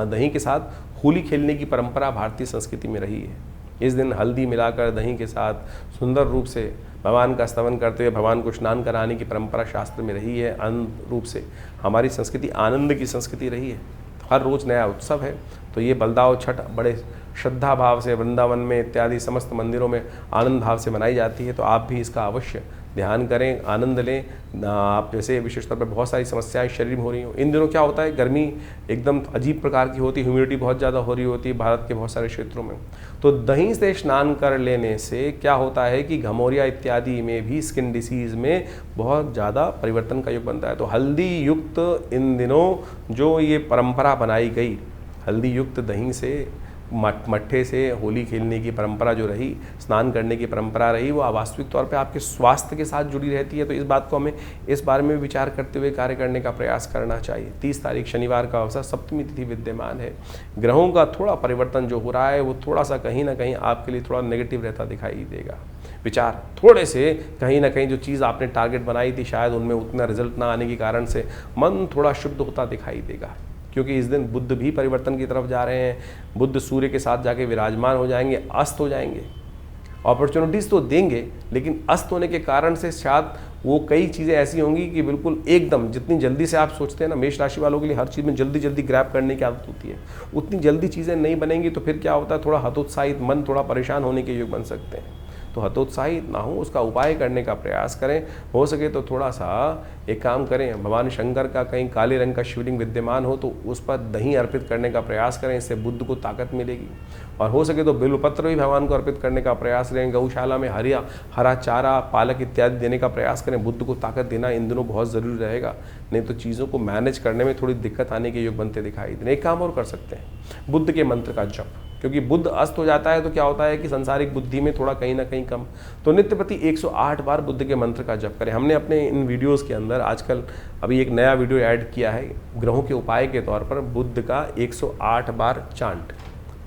दही के साथ होली खेलने की परंपरा भारतीय संस्कृति में रही है। इस दिन हल्दी मिलाकर दही के साथ सुंदर रूप से भगवान का स्तवन करते हुए भगवान को स्नान कराने की परंपरा शास्त्र में रही है। आनंद रूप से हमारी संस्कृति आनंद की संस्कृति रही है। हर रोज़ नया उत्सव है। तो ये बलदाऊ छठ बड़े श्रद्धा भाव से वृंदावन में इत्यादि समस्त मंदिरों में आनंद भाव से मनाई जाती है। तो आप भी इसका अवश्य ध्यान करें, आनंद लें। आप जैसे विशेष तौर पर बहुत सारी समस्याएं शरीर में हो रही हो, इन दिनों क्या होता है गर्मी एकदम अजीब प्रकार की होती है, ह्यूमिडिटी बहुत ज़्यादा हो रही होती है भारत के बहुत सारे क्षेत्रों में। तो दही से स्नान कर लेने से क्या होता है कि घमौरिया इत्यादि में भी, स्किन डिसीज़ में बहुत ज़्यादा परिवर्तन का योग बनता है। तो हल्दी युक्त इन दिनों जो ये परंपरा बनाई गई, हल्दी युक्त दही से मट्ठे से होली खेलने की परंपरा जो रही, स्नान करने की परंपरा रही, वो वास्तविक तौर पे आपके स्वास्थ्य के साथ जुड़ी रहती है। तो इस बात को हमें इस बारे में विचार करते हुए कार्य करने का प्रयास करना चाहिए। 30 तारीख शनिवार का अवसर, सप्तमी तिथि विद्यमान है। ग्रहों का थोड़ा परिवर्तन जो हो रहा है वो थोड़ा सा कहीं ना कहीं आपके लिए थोड़ा नेगेटिव रहता दिखाई देगा। विचार थोड़े से कहीं ना कहीं जो चीज़ आपने टारगेट बनाई थी शायद उनमें उतना रिजल्ट ना आने के कारण से मन थोड़ा शुद्ध होता दिखाई देगा, क्योंकि इस दिन बुध भी परिवर्तन की तरफ जा रहे हैं। बुध सूर्य के साथ जाके विराजमान हो जाएंगे, अस्त हो जाएंगे। अपॉर्चुनिटीज़ तो देंगे, लेकिन अस्त होने के कारण से शायद वो कई चीज़ें ऐसी होंगी कि बिल्कुल एकदम जितनी जल्दी से आप सोचते हैं ना, मेष राशि वालों के लिए हर चीज़ में जल्दी जल्दी ग्रैब करने की आदत होती है, उतनी जल्दी चीज़ें नहीं बनेंगी। तो फिर क्या होता है, थोड़ा हतोत्साहित मन, थोड़ा परेशान होने के योग बन सकते हैं। तो हतोत्साहित ना हो, उसका उपाय करने का प्रयास करें। हो सके तो थोड़ा सा एक काम करें, भगवान शंकर का कहीं काले रंग का शिवलिंग विद्यमान हो तो उस पर दही अर्पित करने का प्रयास करें, इससे बुद्ध को ताकत मिलेगी। और हो सके तो बिल्वपत्र भी भगवान को अर्पित करने का प्रयास करें। गौशाला में हरा चारा, पालक इत्यादि देने का प्रयास करें। बुद्ध को ताकत देना इन दिनों बहुत ज़रूरी रहेगा, नहीं तो चीज़ों को मैनेज करने में थोड़ी दिक्कत आने के योग बनते दिखाई दें। एक काम और कर सकते हैं, बुद्ध के मंत्र का जप, क्योंकि बुद्ध अस्त हो जाता है तो क्या होता है कि संसारिक बुद्धि में थोड़ा कहीं ना कहीं कम। तो नित्य प्रति 108 बार बुद्ध के मंत्र का जप करें। हमने अपने इन वीडियोस के अंदर आजकल अभी एक नया वीडियो ऐड किया है, ग्रहों के उपाय के तौर पर बुद्ध का 108 बार चांट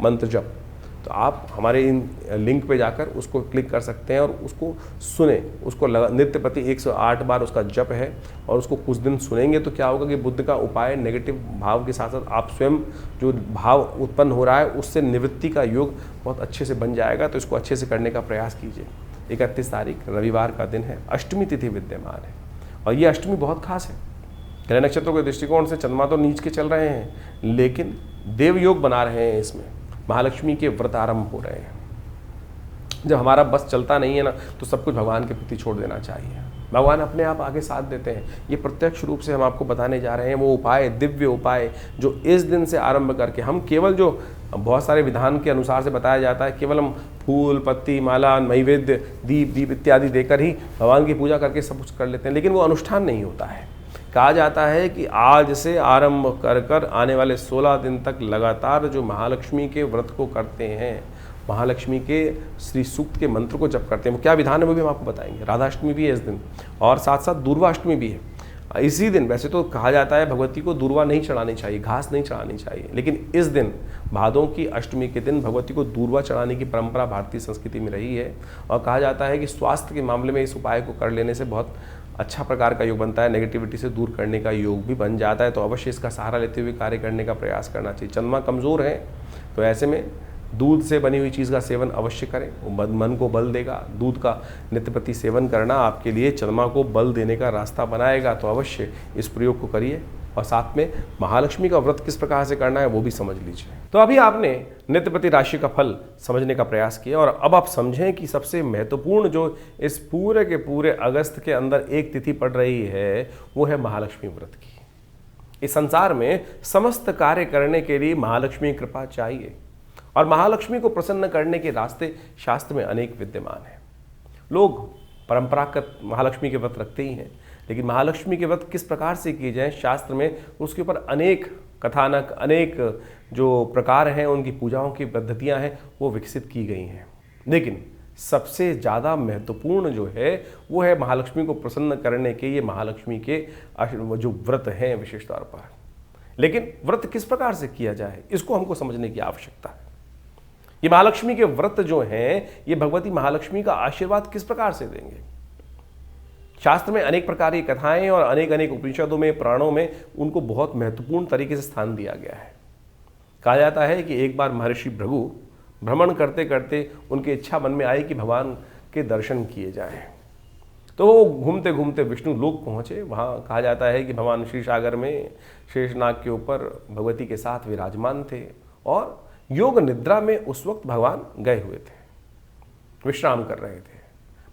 मंत्र जप। तो आप हमारे इन लिंक पे जाकर उसको क्लिक कर सकते हैं और उसको सुने, उसको नित्य प्रति 108 बार उसका जप है और उसको कुछ दिन सुनेंगे तो क्या होगा कि बुद्ध का उपाय नेगेटिव भाव के साथ साथ आप स्वयं जो भाव उत्पन्न हो रहा है उससे निवृत्ति का योग बहुत अच्छे से बन जाएगा। तो इसको अच्छे से करने का प्रयास कीजिए। 31 तारीख रविवार का दिन है, अष्टमी तिथि विद्यमान है और ये अष्टमी बहुत खास है। ग्रह नक्षत्रों के दृष्टिकोण से चंद्रमा तो नीच के चल रहे हैं, लेकिन देव योग बना रहे हैं। इसमें महालक्ष्मी के व्रत आरंभ हो रहे हैं। जब हमारा बस चलता नहीं है ना, तो सब कुछ भगवान के प्रति छोड़ देना चाहिए। भगवान अपने आप आगे साथ देते हैं। ये प्रत्यक्ष रूप से हम आपको बताने जा रहे हैं वो उपाय, दिव्य उपाय जो इस दिन से आरंभ करके हम केवल, जो बहुत सारे विधान के अनुसार से बताया जाता है, केवल हम फूल, पत्ती, माला, नैवेद्य, दीप इत्यादि देकर ही भगवान की पूजा करके सब कुछ कर लेते हैं, लेकिन वो अनुष्ठान नहीं होता है। कहा जाता है कि आज से आरंभ कर कर आने वाले 16 दिन तक लगातार जो महालक्ष्मी के व्रत को करते हैं, महालक्ष्मी के श्री सूक्त के मंत्र को जप करते हैं, वो क्या विधान है वो भी हम आपको बताएंगे। राधाष्टमी भी है इस दिन, और साथ साथ दूर्वाष्टमी भी है इसी दिन। वैसे तो कहा जाता है भगवती को दूर्वा नहीं चढ़ानी चाहिए, घास नहीं चढ़ानी चाहिए, लेकिन इस दिन भादों की अष्टमी के दिन भगवती को दूर्वा चढ़ाने की परंपरा भारतीय संस्कृति में रही है। और कहा जाता है कि स्वास्थ्य के मामले में इस उपाय को कर लेने से बहुत अच्छा प्रकार का योग बनता है, नेगेटिविटी से दूर करने का योग भी बन जाता है। तो अवश्य इसका सहारा लेते हुए कार्य करने का प्रयास करना चाहिए। चंद्रमा कमज़ोर है, तो ऐसे में दूध से बनी हुई चीज़ का सेवन अवश्य करें, वो मन को बल देगा। दूध का नित्य प्रति सेवन करना आपके लिए चंद्रमा को बल देने का रास्ता बनाएगा। तो अवश्य इस प्रयोग को करिए, और साथ में महालक्ष्मी का व्रत किस प्रकार से करना है वो भी समझ लीजिए। तो अभी आपने नित्य प्रति राशि का फल समझने का प्रयास किया, और अब आप समझें कि सबसे महत्वपूर्ण जो इस पूरे के पूरे अगस्त के अंदर एक तिथि पड़ रही है वो है महालक्ष्मी व्रत की। इस संसार में समस्त कार्य करने के लिए महालक्ष्मी कृपा चाहिए, और महालक्ष्मी को प्रसन्न करने के रास्ते शास्त्र में अनेक विद्यमान हैं। लोग परंपरागत महालक्ष्मी के व्रत रखते ही हैं, लेकिन महालक्ष्मी के व्रत किस प्रकार से किए जाएं, शास्त्र में उसके ऊपर अनेक कथानक, अनेक जो प्रकार हैं, उनकी पूजाओं की पद्धतियां हैं वो विकसित की गई हैं। लेकिन सबसे ज़्यादा महत्वपूर्ण जो है वो है महालक्ष्मी को प्रसन्न करने के ये महालक्ष्मी के जो व्रत हैं विशेष तौर पर। लेकिन व्रत किस प्रकार से किया जाए इसको हमको समझने की आवश्यकता है। ये महालक्ष्मी के व्रत जो हैं, ये भगवती महालक्ष्मी का आशीर्वाद किस प्रकार से देंगे। शास्त्र में अनेक प्रकार की कथाएं और अनेक उपनिषदों में, पुराणों में उनको बहुत महत्वपूर्ण तरीके से स्थान दिया गया है। कहा जाता है कि एक बार महर्षि भृगु भ्रमण करते करते उनकी इच्छा मन में आई कि भगवान के दर्शन किए जाएं। तो वो घूमते घूमते विष्णु लोक पहुँचे। वहाँ कहा जाता है कि भगवान श्री सागर में शेषनाग के ऊपर भगवती के साथ विराजमान थे, और योग निद्रा में उस वक्त भगवान गए हुए थे, विश्राम कर रहे थे।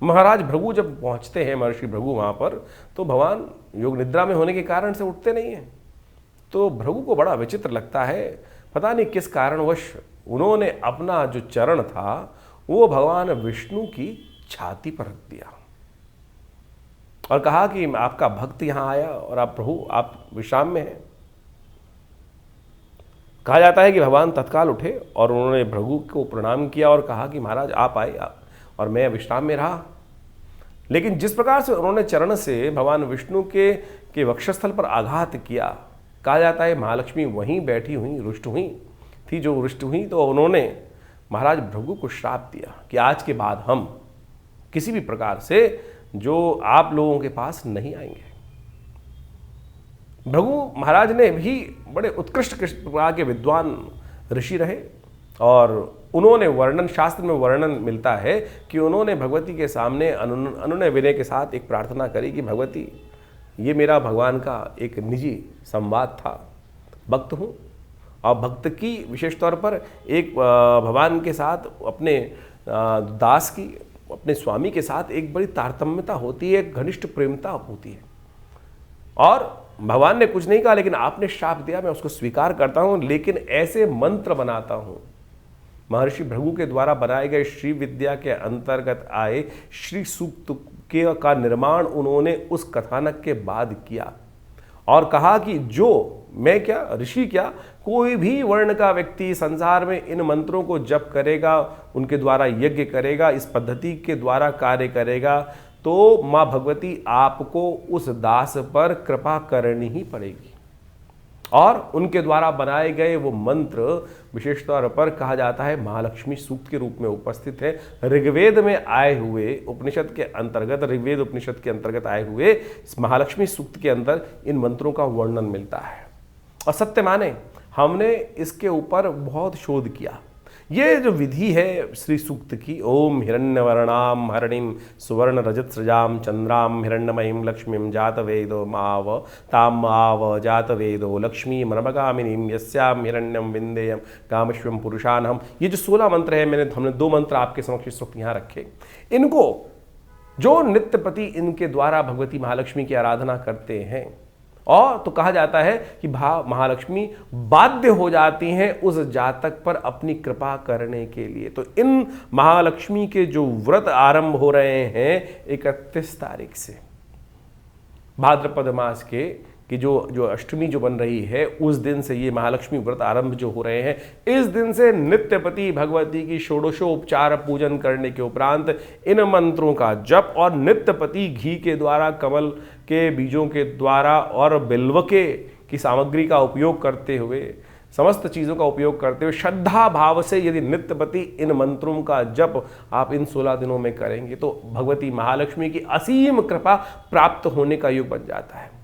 महाराज भृगु जब पहुंचते हैं, महर्षि भृगु वहाँ पर, तो भगवान योग निद्रा में होने के कारण से उठते नहीं हैं। तो भृगु को बड़ा विचित्र लगता है, पता नहीं किस कारणवश उन्होंने अपना जो चरण था वो भगवान विष्णु की छाती पर रख दिया और कहा कि आपका भक्त यहाँ आया और आप प्रभु आप विश्राम में हैं। कहा जाता है कि भगवान तत्काल उठे और उन्होंने भृगु को प्रणाम किया और कहा कि महाराज आप आए और मैं विश्राम में रहा। लेकिन जिस प्रकार से उन्होंने चरण से भगवान विष्णु के वक्षस्थल पर आघात किया, कहा जाता है महालक्ष्मी वहीं बैठी हुई रुष्ट हुई थी। जो रुष्ट हुई तो उन्होंने महाराज भृगु को श्राप दिया कि आज के बाद हम किसी भी प्रकार से जो आप लोगों के पास नहीं आएंगे। भृगु महाराज ने भी बड़े उत्कृष्ट प्रकार के विद्वान ऋषि रहे और उन्होंने वर्णन, शास्त्र में वर्णन मिलता है कि उन्होंने भगवती के सामने अनुनय विनय के साथ एक प्रार्थना करी कि भगवती ये मेरा भगवान का एक निजी संवाद था, भक्त हूँ और भक्त की विशेष तौर पर एक भगवान के साथ अपने दास की अपने स्वामी के साथ एक बड़ी तारतम्यता होती है, एक घनिष्ठ प्रेमता होती है। और भगवान ने कुछ नहीं कहा लेकिन आपने श्राप दिया, मैं उसको स्वीकार करता हूँ, लेकिन ऐसे मंत्र बनाता हूँ। महर्षि भृगु के द्वारा बनाए गए श्री विद्या के अंतर्गत आए श्री सूक्त का निर्माण उन्होंने उस कथानक के बाद किया और कहा कि जो मैं क्या, ऋषि क्या, कोई भी वर्ण का व्यक्ति संसार में इन मंत्रों को जप करेगा, उनके द्वारा यज्ञ करेगा, इस पद्धति के द्वारा कार्य करेगा, तो माँ भगवती आपको उस दास पर कृपा करनी ही पड़ेगी। और उनके द्वारा बनाए गए वो मंत्र विशेष तौर पर कहा जाता है महालक्ष्मी सूक्त के रूप में उपस्थित है। ऋग्वेद में आए हुए उपनिषद के अंतर्गत, ऋग्वेद उपनिषद के अंतर्गत आए हुए महालक्ष्मी सूक्त के अंदर इन मंत्रों का वर्णन मिलता है। और सत्य माने हमने इसके ऊपर बहुत शोध किया। ये जो विधि है श्री सूक्त की, ओम हिरण्यवर्णाम हरणिम सुवर्ण रजत सृजाम चंद्राम हिरण्यमयीं लक्ष्मीं जातवेदो माव ताम आव जातवेदो लक्ष्मी मनमगामिनीं यस्याम हिरण्यम विंदेयम कामश्वम पुरुषानहम। ये जो 16 मंत्र है, हमने 2 मंत्र आपके समक्ष इस वक्त यहाँ रखे। इनको जो नित्यपति इनके द्वारा भगवती महालक्ष्मी की आराधना करते हैं, और तो कहा जाता है कि महालक्ष्मी बाध्य हो जाती हैं उस जातक पर अपनी कृपा करने के लिए। तो इन महालक्ष्मी के जो व्रत आरंभ हो रहे हैं 31 तारीख से, भाद्रपद मास कि जो अष्टमी जो बन रही है उस दिन से ये महालक्ष्मी व्रत आरंभ जो हो रहे हैं, इस दिन से नित्यपति भगवती की षोडशोपचार पूजन करने के उपरांत इन मंत्रों का जप और नित्यपति घी के द्वारा, कमल के बीजों के द्वारा और बिल्वके की सामग्री का उपयोग करते हुए, समस्त चीज़ों का उपयोग करते हुए श्रद्धा भाव से यदि नित्यपति इन मंत्रों का जप आप इन 16 दिनों में करेंगे तो भगवती महालक्ष्मी की असीम कृपा प्राप्त होने का योग बन जाता है।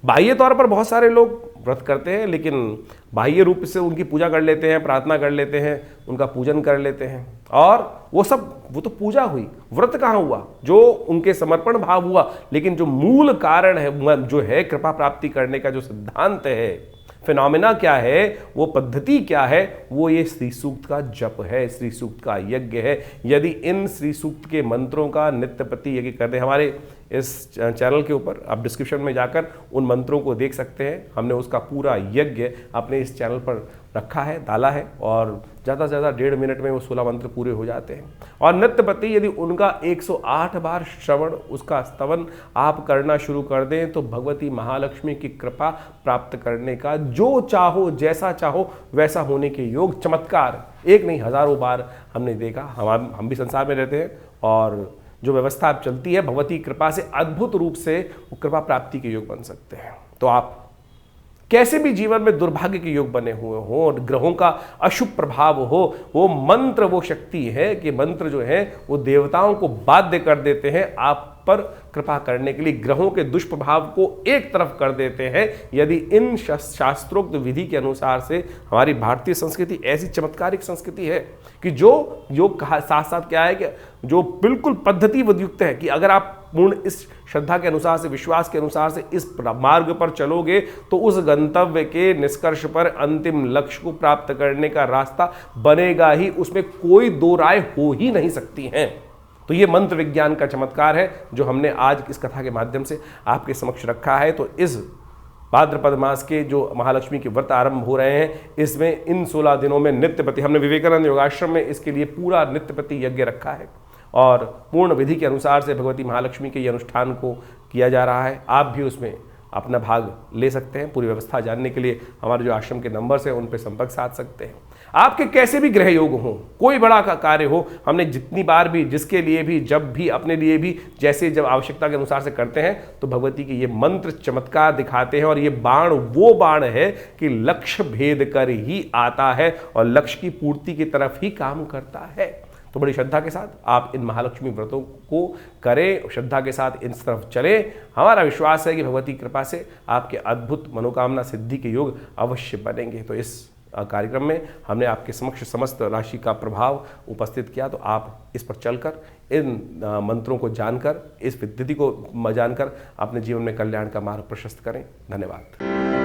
बाह्य तौर पर बहुत सारे लोग व्रत करते हैं, लेकिन बाह्य रूप से उनकी पूजा कर लेते हैं, प्रार्थना कर लेते हैं, उनका पूजन कर लेते हैं, और वो तो पूजा हुई, व्रत कहाँ हुआ, जो उनके समर्पण भाव हुआ। लेकिन जो मूल कारण है, जो है कृपा प्राप्ति करने का जो सिद्धांत है, फिनोमिना क्या है, वो पद्धति क्या है, वो ये श्री सूक्त का जप है, श्री सूक्त का यज्ञ है। यदि इन श्री सूक्त के मंत्रों का नित्यपति यज्ञ करते हैं, हमारे इस चैनल के ऊपर आप डिस्क्रिप्शन में जाकर उन मंत्रों को देख सकते हैं। हमने उसका पूरा यज्ञ अपने इस चैनल पर रखा है, डाला है, और ज़्यादा से ज़्यादा 1.5 मिनट में वो 16 मंत्र पूरे हो जाते हैं। और नित्यपति यदि उनका 108 बार श्रवण, उसका स्तवन आप करना शुरू कर दें तो भगवती महालक्ष्मी की कृपा प्राप्त करने का जो चाहो, जैसा चाहो वैसा होने के योग, चमत्कार एक नहीं हजारों बार हमने देखा। हम भी संसार में रहते हैं, और जो व्यवस्था अब चलती है भगवती कृपा से अद्भुत रूप से वो कृपा प्राप्ति के योग बन सकते हैं। तो आप कैसे भी जीवन में दुर्भाग्य के योग बने हुए हो और ग्रहों का अशुभ प्रभाव हो, वो मंत्र वो शक्ति है कि मंत्र जो है वो देवताओं को बाध्य कर देते हैं आप पर कृपा करने के लिए, ग्रहों के दुष्प्रभाव को एक तरफ कर देते हैं। यदि इन शास्त्रोक्त विधि के अनुसार से, हमारी भारतीय संस्कृति ऐसी चमत्कारिक संस्कृति है कि जो योग साथ साथ क्या है कि जो बिल्कुल पद्धति युक्त है कि अगर आप पूर्ण इस श्रद्धा के अनुसार से, विश्वास के अनुसार से इस मार्ग पर चलोगे तो उस गंतव्य के निष्कर्ष पर, अंतिम लक्ष्य को प्राप्त करने का रास्ता बनेगा ही, उसमें कोई दो राय हो ही नहीं सकती हैं। तो ये मंत्र विज्ञान का चमत्कार है जो हमने आज इस कथा के माध्यम से आपके समक्ष रखा है। तो इस भाद्रपद मास के जो महालक्ष्मी के व्रत आरंभ हो रहे हैं, इसमें इन 16 दिनों में नित्यपति, हमने विवेकानंद योगाश्रम में इसके लिए पूरा नित्यपति यज्ञ रखा है और पूर्ण विधि के अनुसार से भगवती महालक्ष्मी के ये अनुष्ठान को किया जा रहा है। आप भी उसमें अपना भाग ले सकते हैं। पूरी व्यवस्था जानने के लिए हमारे जो आश्रम के नंबर्स हैं उन पर संपर्क साध सकते हैं। आपके कैसे भी ग्रह योग हो, कोई बड़ा का कार्य हो, हमने जितनी बार भी, जिसके लिए भी, जब भी, अपने लिए भी, जैसे जब आवश्यकता के अनुसार से करते हैं तो भगवती के ये मंत्र चमत्कार दिखाते हैं। और ये बाण वो बाण है कि लक्ष्य भेद कर ही आता है और लक्ष्य की पूर्ति की तरफ ही काम करता है। तो बड़ी श्रद्धा के साथ आप इन महालक्ष्मी व्रतों को करें, श्रद्धा के साथ इस तरफ चलें। हमारा विश्वास है कि भगवती कृपा से आपके अद्भुत मनोकामना सिद्धि के योग अवश्य बनेंगे। तो इस कार्यक्रम में हमने आपके समक्ष समस्त राशि का प्रभाव उपस्थित किया। तो आप इस पर चलकर, इन मंत्रों को जानकर, इस विधि को जानकर अपने जीवन में कल्याण का मार्ग प्रशस्त करें। धन्यवाद।